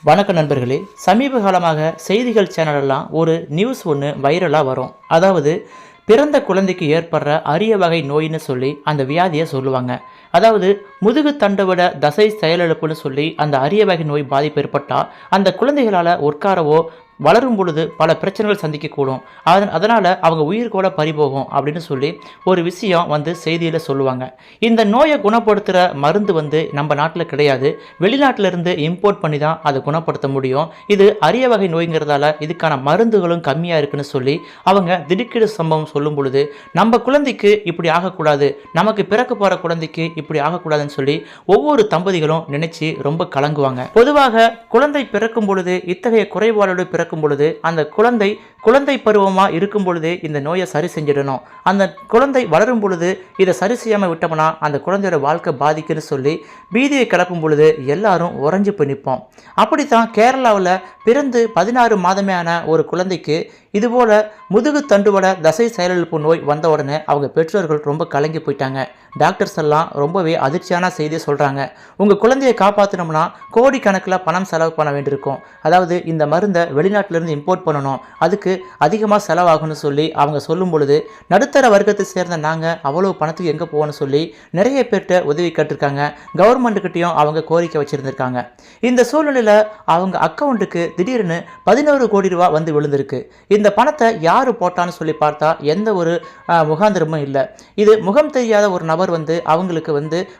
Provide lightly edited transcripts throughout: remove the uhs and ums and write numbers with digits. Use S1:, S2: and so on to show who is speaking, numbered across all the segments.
S1: வணக்க நண்பர்களே, சமீப காலமாக செய்திகள் சேனலெல்லாம் ஒரு நியூஸ் ஒன்று வைரலாக வரும். அதாவது பிறந்த குழந்தைக்கு ஏற்படுற அரிய வகை நோயின்னு சொல்லி அந்த வியாதியை சொல்லுவாங்க. அதாவது முதுகு தண்டுவட தசை செயலிழப்புன்னு சொல்லி அந்த அரிய வகை நோய் பாதிப்பு ஏற்பட்டால் அந்த குழந்தைகளால் உட்காரவோ வளரும் பொழுது பல பிரச்சனைகள் சந்திக்கக்கூடும். அதனால் அவங்க உயிர் கூட பறிபோகும் அப்படின்னு சொல்லி ஒரு விஷயம் செய்தியில் சொல்லுவாங்க. இந்த நோயை குணப்படுத்துகிற மருந்து நம்ம நாட்டில் கிடையாது, வெளிநாட்டிலிருந்து இம்போர்ட் பண்ணி தான் அதை குணப்படுத்த முடியும். இது அரிய வகை நோய்ங்கிறதால இதுக்கான மருந்துகளும் கம்மியாக இருக்குன்னு சொல்லி அவங்க திடுக்கிடு சம்பவம் சொல்லும் பொழுது நம்ம குழந்தைக்கு இப்படி ஆகக்கூடாது, நமக்கு பிறக்க போகிற குழந்தைக்கு இப்படி ஆகக்கூடாதுன்னு சொல்லி ஒவ்வொரு தம்பதிகளும் நினைச்சு ரொம்ப கலங்குவாங்க. பொதுவாக குழந்தை பிறக்கும் பொழுது இத்தகைய குறைபாடோடு பிறக்கும் பொழுது அந்த குழந்தை பருவமா இருக்கும் பொழுதே இந்த நோயை சரி செஞ்சிடணும். அந்த குழந்தை வளரும் பொழுது இதை சரி செய்யாமல் விட்டோம்னா அந்த குழந்தையோட வாழ்க்கை பாதிக்குன்னு சொல்லி பீதியை கிளப்பும் பொழுது எல்லாரும் உறைஞ்சு போய் நிற்போம். அப்படித்தான் கேரளாவில் பிறந்து 16 மாதமே ஆன ஒரு குழந்தைக்கு இதுபோல் முதுகு தண்டுவட தசை செயலிழப்பு நோய் வந்த உடனே அவங்க பெற்றோர்கள் ரொம்ப கலங்கி போயிட்டாங்க. டாக்டர்ஸ் எல்லாம் ரொம்பவே அதிர்ச்சியான செய்தியை சொல்கிறாங்க. உங்கள் குழந்தையை காப்பாற்றணும்னா கோடிக்கணக்கில் பணம் செலவு பண்ண வேண்டியிருக்கும். அதாவது இந்த மருந்தை வெளிநாட்டிலேருந்து இம்போர்ட் பண்ணணும், அதுக்கு அதிகமாக செலவாகும்னு சொல்லி அவங்க சொல்லும் பொழுது நடுத்தர வர்க்கத்தை சேர்ந்த நாங்கள் அவ்வளோ பணத்துக்கு எங்கே போகணும்னு சொல்லி நிறைய பேர்கிட்ட உதவி கேட்டிருக்காங்க. கவர்மெண்ட்டுக்கிட்டையும் அவங்க கோரிக்கை வச்சுருந்துருக்காங்க. இந்த சூழ்நிலையில் அவங்க அக்கௌண்ட்டுக்கு திடீர்னு 11 கோடி ரூபா விழுந்திருக்கு. இந்த பணத்தை யார் போட்டான்னு சொல்லி பார்த்தா எந்த ஒரு முகாந்திரமும் இல்லை. இது முகம் தெரியாத ஒரு நபர் அவங்களுக்கு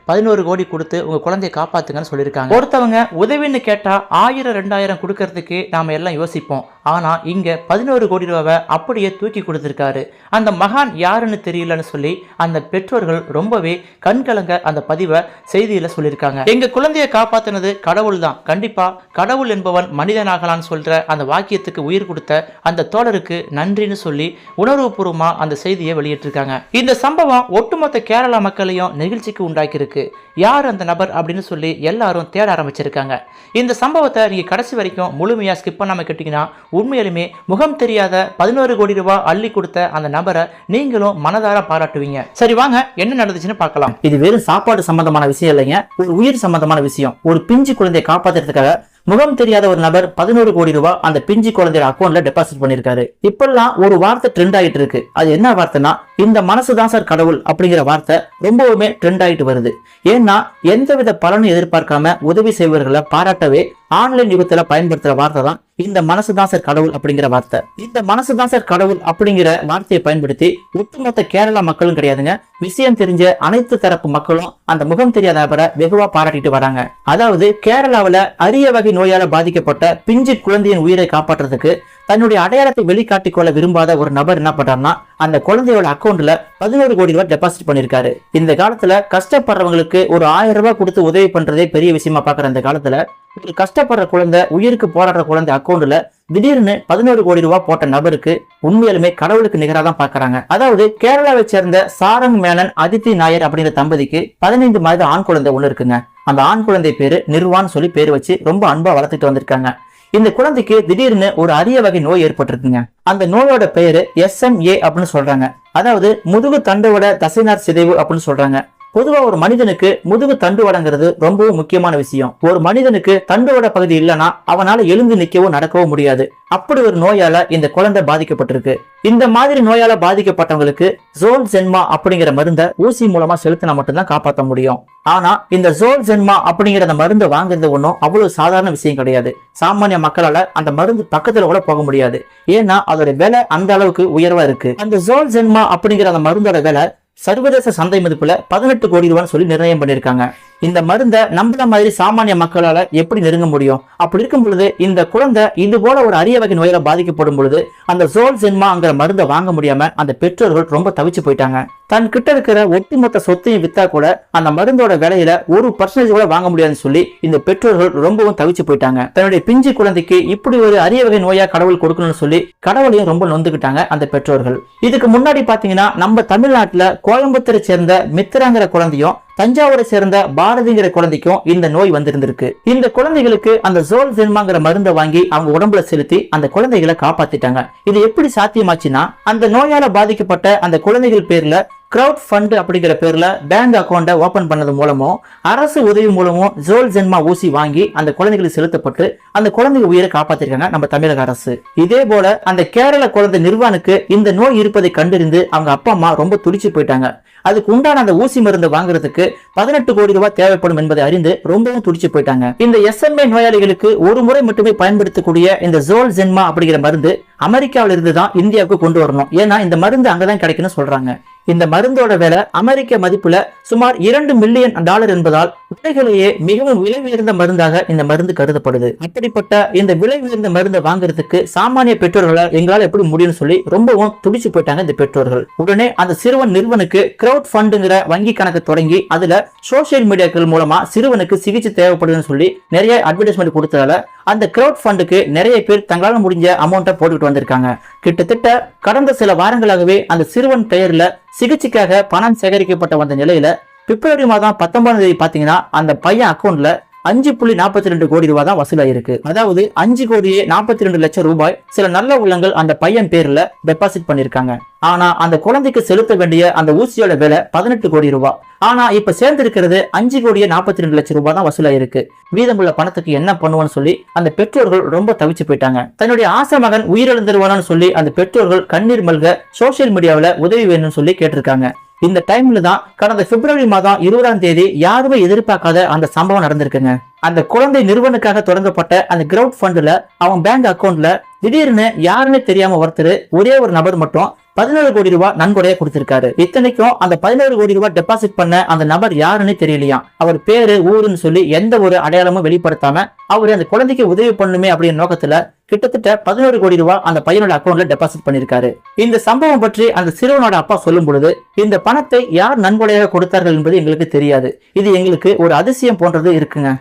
S1: 11 கோடி கொடுத்து உங்கள் குழந்தையை காப்பாற்றுங்கன்னு சொல்லியிருக்காங்க. ஒருத்தவங்க உதவின்னு கேட்டால் 1000 2000 கொடுக்கறதுக்கு நாம் எல்லாம் யோசிப்போம். ஆனால் இங்கே 11 கோடி ரூபாவை அப்படியே தூக்கி கொடுத்துருக்காரு. அந்த மகான் யாருன்னு தெரியலன்னு சொல்லி அந்த பெற்றோர்கள் ரொம்பவே கண்கலங்க அந்த பதிவை செய்தியில் சொல்லியிருக்காங்க. எங்கள் குழந்தையை காப்பாற்றினது கடவுள் தான், கண்டிப்பாக கடவுள் என்பவன் மனிதனாகலான்னு சொல்கிற அந்த வாக்கியத்துக்கு உயிர் கொடுத்த அந்த தோழருக்கு நன்றின்னு சொல்லி உணர்வுபூர்வமாக அந்த செய்தியை வெளியிட்டிருக்காங்க. இந்த சம்பவம் ஒட்டுமொத்த கேரளா மக்களையும் நெகிழ்ச்சிக்கு உண்டாக்கியிருக்கு. யார் அந்த நபர் அப்படின்னு சொல்லி எல்லாரும் தேட ஆரம்பிச்சிருக்காங்க. இந்த சம்பவத்தை நீங்கள் கடைசி வரைக்கும் முழுமையாக ஸ்கிப் பண்ணாமல் கேட்டிங்கன்னா உண்மையிலுமே முகம் தெரியாத 11 கோடி ரூபாய் அள்ளி கொடுத்த அந்த நபரை நீங்களும் மனதார பாராட்டுவீங்க. சரி வாங்க என்ன நடந்துச்சுன்னு பார்க்கலாம். இது வெறும் சாப்பாடு சம்பந்தமான விஷயம் இல்லைங்க, ஒரு உயிர் சம்பந்தமான விஷயம். ஒரு பிஞ்சு குழந்தையை காப்பாற்றுறதுக்காக முகம் தெரியாத ஒரு நபர் 11 கோடி ரூபாய் அந்த பிஞ்சு குழந்தைய அக்கௌண்ட்ல டெபாசிட் பண்ணிருக்காரு. இப்பெல்லாம் ஒரு வார்த்தை ட்ரெண்ட் ஆகிட்டு இருக்கு. அது என்ன வார்த்தைனா இந்த மனசுதான் சார் கடவுள் அப்படிங்கிற வார்த்தை ரொம்பவுமே ட்ரெண்ட் ஆகிட்டு வருது. ஏன்னா எந்தவித பலனும் எதிர்பார்க்காம உதவி செய்வர்களை பாராட்டவே ஆன்லைன் யுகத்துல பயன்படுத்துற வார்த்தை தான் இந்த மனசுதான் சார் கடவுள் அப்படிங்கிற வார்த்தை. இந்த மனசுதான் சார் கடவுள் அப்படிங்கிற வார்த்தையை பயன்படுத்தி ஒட்டுமொத்த கேரளா மக்களும் கிடையாதுங்க, விஷயம் தெரிஞ்ச அனைத்து தரப்பு மக்களும் அந்த முகம் தெரியாத நபரை வெகுவா பாராட்டிட்டு வராங்க. அதாவது கேரளாவில் அரிய வகை நோயால பாதிக்கப்பட்ட பிஞ்சு குழந்தையின் உயிரை காப்பாற்றுறதுக்கு தன்னுடைய அடையாளத்தை வெளிக்காட்டிக் கொள்ள விரும்பாத ஒரு நபர் என்ன பண்றாருன்னா அந்த குழந்தையோட அக்கௌண்ட்ல 11 கோடி ரூபாய் டெபாசிட் பண்ணிருக்காரு. இந்த காலத்துல கஷ்டப்படுறவங்களுக்கு ஒரு 1000 ரூபாய் கொடுத்து உதவி பண்றதே பெரிய விஷயமா பாக்குற இந்த காலத்துல ஒரு கஷ்டப்படுற குழந்தை, உயிருக்கு போராடுற குழந்தை அக்கௌண்ட்ல திடீர்னு 11 கோடி ரூபாய் போட்ட நபருக்கு உண்மையிலுமே கடவுளுக்கு நிகராக தான் பாக்குறாங்க. அதாவது கேரளாவை சேர்ந்த சாரங் மேனன் அதித்தி நாயர் அப்படிங்கிற தம்பதிக்கு 15 மாத ஆண் குழந்தை ஒண்ணு இருக்குங்க. அந்த ஆண் குழந்தை பேரு நிர்வான்னு சொல்லி பேர் வச்சு ரொம்ப அன்பா வளர்த்துட்டு வந்திருக்காங்க. இந்த குழந்தைக்கு திடீர்னு ஒரு அரிய வகை நோய் ஏற்பட்டிருக்குங்க. அந்த நோயோட பெயரு SMA அப்படின்னு சொல்றாங்க. அதாவது முதுகு தண்டுவட தசைநார் சிதைவு அப்படின்னு சொல்றாங்க. பொதுவா ஒரு மனிதனுக்கு முதுகு தண்டுவடங்கிறது ரொம்பவும் முக்கியமான விஷயம். ஒரு மனிதனுக்கு தண்டுவட பகுதி இல்லைன்னா அவனால எழுந்து நிற்கவோ நடக்கவோ முடியாது. அப்படி ஒரு நோயால இந்த குழந்தை பாதிக்கப்பட்டிருக்கு. இந்த மாதிரி நோயால பாதிக்கப்பட்டவங்களுக்கு ஜோல்ஜென்மா அப்படிங்கிற மருந்தை ஊசி மூலமா செலுத்தினா மட்டும்தான் காப்பாற்ற முடியும். ஆனா இந்த ஜோல்ஜென்மா அப்படிங்கிற அந்த மருந்தை வாங்குறது ஒன்றும் அவ்வளவு சாதாரண விஷயம் கிடையாது. சாமானிய மக்களால அந்த மருந்து பக்கத்துல கூட போக முடியாது. ஏன்னா அதோட விலை அந்த அளவுக்கு உயர்வா இருக்கு. அந்த ஜோல்ஜென்மா அப்படிங்கிற அந்த மருந்தோட விலை சர்வதேச சந்தை மதிப்புல 18 கோடி ரூபான்னு சொல்லி நிர்ணயம் பண்ணிருக்காங்க. இந்த மருந்தை நம்மள மாதிரி சாமானிய மக்களால எப்படி நெருங்க முடியும்? அப்படி இருக்கும் பொழுது இந்த குழந்தை இது போல ஒரு அரிய வகை நோயில பாதிக்கப்படும் பொழுது அந்த ஜோல்ஜென்மாங்கிற மருந்தை வாங்க முடியாம அந்த பெற்றோர்கள் ரொம்ப தவிச்சு போயிட்டாங்க. தன் கிட்ட இருக்கிற ஒட்டுமொத்த சொத்தையும் வித்தா கூட அந்த மருந்தோட விலையில 1% கூட வாங்க முடியாதுன்னு சொல்லி இந்த பெற்றோர்கள் ரொம்பவும் தவிச்சு போயிட்டாங்க. தன்னுடைய பிஞ்சு குழந்தைக்கு இப்படி ஒரு அரிய வகை நோயா கடவுள் கொடுக்கணும்னு சொல்லி கடவுளையும் ரொம்ப நொந்துக்கிட்டாங்க அந்த பெற்றோர்கள். இதுக்கு முன்னாடி பாத்தீங்கன்னா நம்ம தமிழ்நாட்டுல கோயம்புத்தூரை சேர்ந்த மித்ராங்கிற குழந்தையும் தஞ்சாவூரை சேர்ந்த பாரதிங்கிற குழந்தைக்கும் இந்த நோய் வந்திருந்திருக்கு. இந்த குழந்தைகளுக்கு அந்த ஜோல்ஜென்மாங்கிற மருந்தை வாங்கி அவங்க உடம்புல செலுத்தி அந்த குழந்தைகளை காப்பாத்திட்டாங்க. இது எப்படி சாத்தியமாச்சுன்னா அந்த நோயால பாதிக்கப்பட்ட அந்த குழந்தைகள் பேர்ல கிரவுட் ஃபண்ட் அப்படிங்கிற பேர்ல பேங்க் அக்கௌண்ட்டை ஓபன் பண்ணது மூலமும் அரசு உதவி மூலமும் ஜோல்ஜென்மா ஊசி வாங்கி அந்த குழந்தைகளுக்கு செலுத்தப்பட்டு அந்த குழந்தைங்க உயிரை காப்பாத்திருக்காங்க நம்ம தமிழக அரசு. இதே போல அந்த கேரள குழந்தை நிர்வானுக்கு இந்த நோய் இருப்பதை கண்டறிந்து அவங்க அப்பா அம்மா ரொம்ப துடிச்சு போயிட்டாங்க. அதுக்கு உண்டான அந்த ஊசி மருந்து வாங்குறதுக்கு 18 கோடி ரூபாய் தேவைப்படும் என்பதை அறிந்து ரொம்பவும் துடிச்சு போயிட்டாங்க. இந்த SMA நோயாளிகளுக்கு ஒரு முறை மட்டுமே பயன்படுத்தக்கூடிய இந்த ஜோல்ஜென்மா அப்படிங்கிற மருந்து அமெரிக்காவில இருந்து தான் இந்தியாவுக்கு கொண்டு வரணும். ஏன்னா இந்த மருந்து அங்கதான் கிடைக்குன்னு சொல்றாங்க. இந்த மருந்தோட விலை அமெரிக்க மதிப்புல சுமார் $2 மில்லியன் என்பதால் உலகிலேயே மிகவும் விலை உயர்ந்த மருந்தாக இந்த மருந்து கருதப்படுது. அப்படிப்பட்ட இந்த விலை உயர்ந்த மருந்தை வாங்குறதுக்கு சாமானிய பெற்றோர்களால் எங்களால் எப்படி முடியும்னு சொல்லி ரொம்பவும் துடிச்சு போயிட்டாங்க இந்த பெற்றோர்கள். உடனே அந்த சிறுவன் நிறுவனுக்கு கிரவுட் ஃபண்டுங்கிற வங்கி கணக்கு தொடங்கி அதுல சோசியல் மீடியாக்கள் மூலமா சிறுவனுக்கு சிகிச்சை தேவைப்படுதுன்னு சொல்லி நிறைய அட்வர்டைஸ்மெண்ட் கொடுத்ததால அந்த கிரவுட் ஃபண்டுக்கு நிறைய பேர் தங்களால் முடிஞ்ச அமௌண்ட்டை போட்டுக்கிட்டு வந்திருக்காங்க. கிட்டத்தட்ட கடந்த சில வாரங்களாகவே அந்த சிறுவன் பெயர்ல சிகிச்சைக்காக பணம் சேகரிக்கப்பட்ட வந்த நிலையில பிப்ரவரி மாதம் 19ஆம் தேதி பாத்தீங்கன்னா அந்த பையன் அக்கௌண்ட்ல 5.42 கோடி ரூபாய் தான் வசூலாயிருக்கு. அதாவது 5,42 லட்சம் ரூபாய் சில நல்ல உள்ளங்கள் அந்த பையன் பேர்ல டெபாசிட் பண்ணிருக்காங்க. ஆனா அந்த குழந்தைக்கு செலுத்த வேண்டிய அந்த ஊசியோட விலை 18 கோடி ரூபாய். ஆனா இப்ப சேர்ந்து இருக்கிறது 5,42 லட்சம் ரூபாய் தான் வசூலாயிருக்கு. மீதமுள்ள பணத்துக்கு என்ன பண்ணுவோம்னு சொல்லி அந்த பெற்றோர்கள் ரொம்ப தவிச்சு போயிட்டாங்க. தன்னுடைய ஆசை மகன் உயிரிழந்துருவானு சொல்லி அந்த பெற்றோர்கள் கண்ணீர் மல்க சோசியல் மீடியாவில உதவி வேணும்னு சொல்லி கேட்டிருக்காங்க. இந்த டைம்ல தான் கடந்த பிப்ரவரி மாதம் 20ஆம் தேதி யாருமே எதிர்பார்க்காத அந்த சம்பவம் நடந்திருக்குங்க. அந்த குழந்தை நிறுவனுக்காக தொடங்கப்பட்ட அந்த கிரவுட் ஃபண்ட்ல அவன் பேங்க் அக்கௌண்ட்ல திடீர்னு யாருன்னு தெரியாம ஒருத்தர் ஒரே ஒரு நபர் மட்டும் 17 கோடி ரூபாய் நன்கொடையா கொடுத்திருக்காரு. இத்தனைக்கும் அந்த 17 கோடி ரூபாய் டெபாசிட் பண்ண அந்த நபர் யாருன்னு தெரியலையா. அவர் பேரு ஊருன்னு சொல்லி எந்த ஒரு அடையாளமும் வெளிப்படுத்தாம அவரு அந்த குழந்தைக்கு உதவி பண்ணுமே அப்படிங்கிற நோக்கத்துல கிட்டத்தட்ட 11 கோடி ரூபாய் அந்த பையனோட அக்கௌண்ட்ல டெபாசிட் பண்ணிருக்காரு. இந்த சம்பவம் பற்றி அந்த சிறுவனோட அப்பா சொல்லும் பொழுது இந்த பணத்தை யார் நன்கொடையாக கொடுத்தார்கள் என்பது எங்களுக்கு தெரியாது. இது எங்களுக்கு ஒரு அதிசயம் போன்றது இருக்குங்க.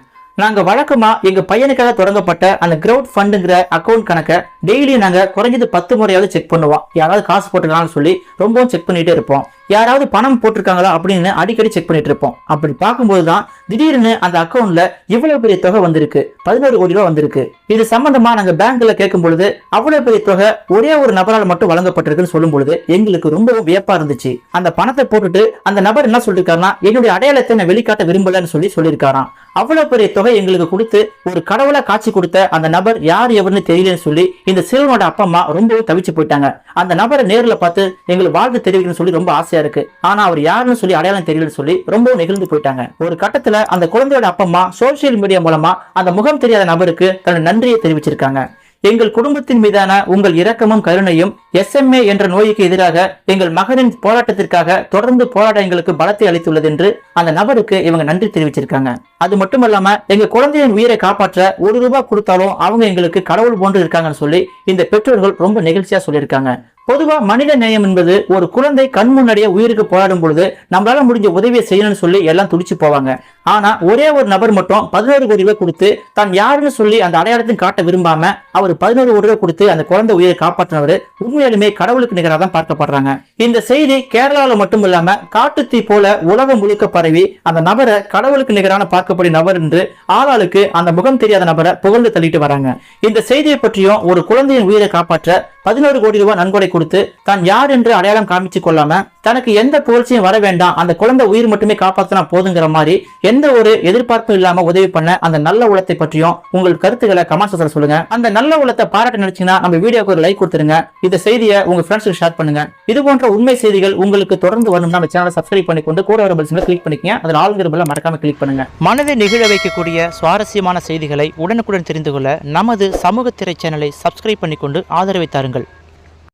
S1: நாங்க வழக்கமா எங்க பையனுக்காக தொடங்கப்பட்ட அந்த கிரவுட் ஃபண்டுங்கிற அக்கௌண்ட் கணக்கை டெய்லி நாங்க குறைஞ்சது 10 முறையாவது செக் பண்ணுவோம். யாராவது காசு போட்டுக்கலாம்னு சொல்லி ரொம்பவும் செக் பண்ணிட்டே இருப்போம். யாராவது பணம் போட்டிருக்காங்களா அப்படின்னு அடிக்கடி செக் பண்ணிட்டு இருப்போம். அப்படி பார்க்கும்போதுதான் திடீர்னு அந்த அக்கௌண்ட்ல இவ்வளவு பெரிய தொகை வந்திருக்கு, 11 கோடி ரூபாய் வந்திருக்கு. இது சம்பந்தமா நாங்க பேங்க்ல கேட்கும் பொழுது அவ்வளவு பெரிய தொகை ஒரே ஒரு நபரால் மட்டும் வழங்கப்பட்டிருக்குன்னு சொல்லும் பொழுது எங்களுக்கு ரொம்பவும் வியப்பா இருந்துச்சு. அந்த பணத்தை போட்டுட்டு அந்த நபர் என்ன சொல்லிருக்காருன்னா என்னுடைய அடையாளத்தை நான் வெளிக்காட்ட விரும்பலன்னு சொல்லியிருக்காராம். அவ்வளவு பெரிய தொகை எங்களுக்கு கொடுத்து ஒரு கடவுளா காட்சி கொடுத்த அந்த நபர் யார் எவருன்னு தெரியலன்னு சொல்லி இந்த சிறுவனோட அப்பா அம்மா ரொம்பவும் தவிச்சு போயிட்டாங்க. அந்த நபரை நேர்ல பார்த்து எங்களுக்கு வாழ்த்து தெரிவிக்கணும்னு சொல்லி ரொம்ப ஆசையா இருக்கு. ஆனா அவர் யாருன்னு சொல்லி அடையாளம் தெரியலன்னு சொல்லி ரொம்பவும் நெகிழ்ந்து போயிட்டாங்க. ஒரு கட்டத்துல அந்த குழந்தையோட அப்பா அம்மா சோசியல் மீடியா மூலமா அந்த முகம் தெரியாத நபருக்கு தன்னுடைய நன்றியை தெரிவிச்சிருக்காங்க. எங்கள் குடும்பத்தின் மீதான உங்கள் இரக்கமும் கருணையும் SMA என்ற நோய்க்கு எதிராக எங்கள் மகனின் போராட்டத்திற்காக தொடர்ந்து போராட எங்களுக்கு பலத்தை அளித்துள்ளது என்று அந்த நபருக்கு இவங்க நன்றி தெரிவிச்சிருக்காங்க. அது மட்டும் இல்லாம எங்க குழந்தையின் உயிரை காப்பாற்ற ₹1 கொடுத்தாலும் அவங்க எங்களுக்கு கடவுள் போன்று இருக்காங்கன்னு சொல்லி இந்த பெற்றோர்கள் ரொம்ப நெகிழ்ச்சியா சொல்லியிருக்காங்க. பொதுவா மனித நேயம் என்பது ஒரு குழந்தை கண் முன்னாடியே உயிருக்கு போராடும் பொழுது நம்மளால முடிஞ்ச உதவியை செய்யணும்னு சொல்லி எல்லாம் துடிச்சு போவாங்க. ஆனா ஒரே ஒரு நபர் மட்டும் 11 கோடி ரூபாய் கொடுத்து தான் யாருன்னு சொல்லி அந்த அடையாளத்தையும் காட்ட விரும்பாம அவர் 11 கோடி ரூபாய் கொடுத்து அந்த குழந்தை உயிரை காப்பாற்றினவர் உண்மையாலுமே கடவுளுக்கு நிகராக தான் பார்க்கப்படுறாங்க. இந்த செய்தி கேரளாவில மட்டும் இல்லாம காட்டுத்தீ போல உலகம் முழுக்க பரவி அந்த நபரை கடவுளுக்கு நிகரான பார்க்கப்படும் நபர் என்று ஆளாளுக்கு அந்த முகம் தெரியாத நபரை புகழ்ந்து தள்ளிட்டு வராங்க. இந்த செய்தியை பற்றியும் ஒரு குழந்தையின் உயிரை காப்பாற்ற 11 கோடி ரூபாய் நன்கொடை கொடுத்து தான் யார் என்று அடையாளம் காமிச்சு கொள்ளாம தனக்கு எந்த புகழ்ச்சியும் வர வேண்டாம், அந்த குழந்தை உயிர் மட்டுமே காப்பாற்றினா போதுங்கிற மாதிரி எந்த ஒரு எதிர்பார்ப்பும் இல்லாம உதவி பண்ண அந்த நல்ல உள்ளத்தை பற்றியும் உங்கள் கருத்துக்களை கமெண்ட்ஸ்ல சொல்லுங்க. அந்த நல்ல உள்ளத்தை பாராட்ட நினைச்சீங்கன்னா நம்ம வீடியோக்கு ஒரு லைக் கொடுத்துருங்க. இந்த செய்தியை உங்க ஃப்ரெண்ட்ஸ்க்கு ஷேர் பண்ணுங்க. இது போன்ற உண்மை செய்திகள் உங்களுக்கு தொடர்ந்து வரணும்னா நம்ம சேனலை சப்ஸ்கிரைப் பண்ணிக்கொண்டு கூட வர பெல் சிம்பலை கிளிக் பண்ணிக்கங்க. அதில் ஆளுங்கிற பெல்லை மறக்காம கிளிக் பண்ணுங்க. மனதை நிகழ வைக்கக்கூடிய சுவாரஸ்யமான செய்திகளை உடனுக்குடன் தெரிந்து கொள்ள நமது சமூக திரை சேனலை சப்ஸ்கிரைப் பண்ணிக்கொண்டு ஆதரவை தாருங்கள்.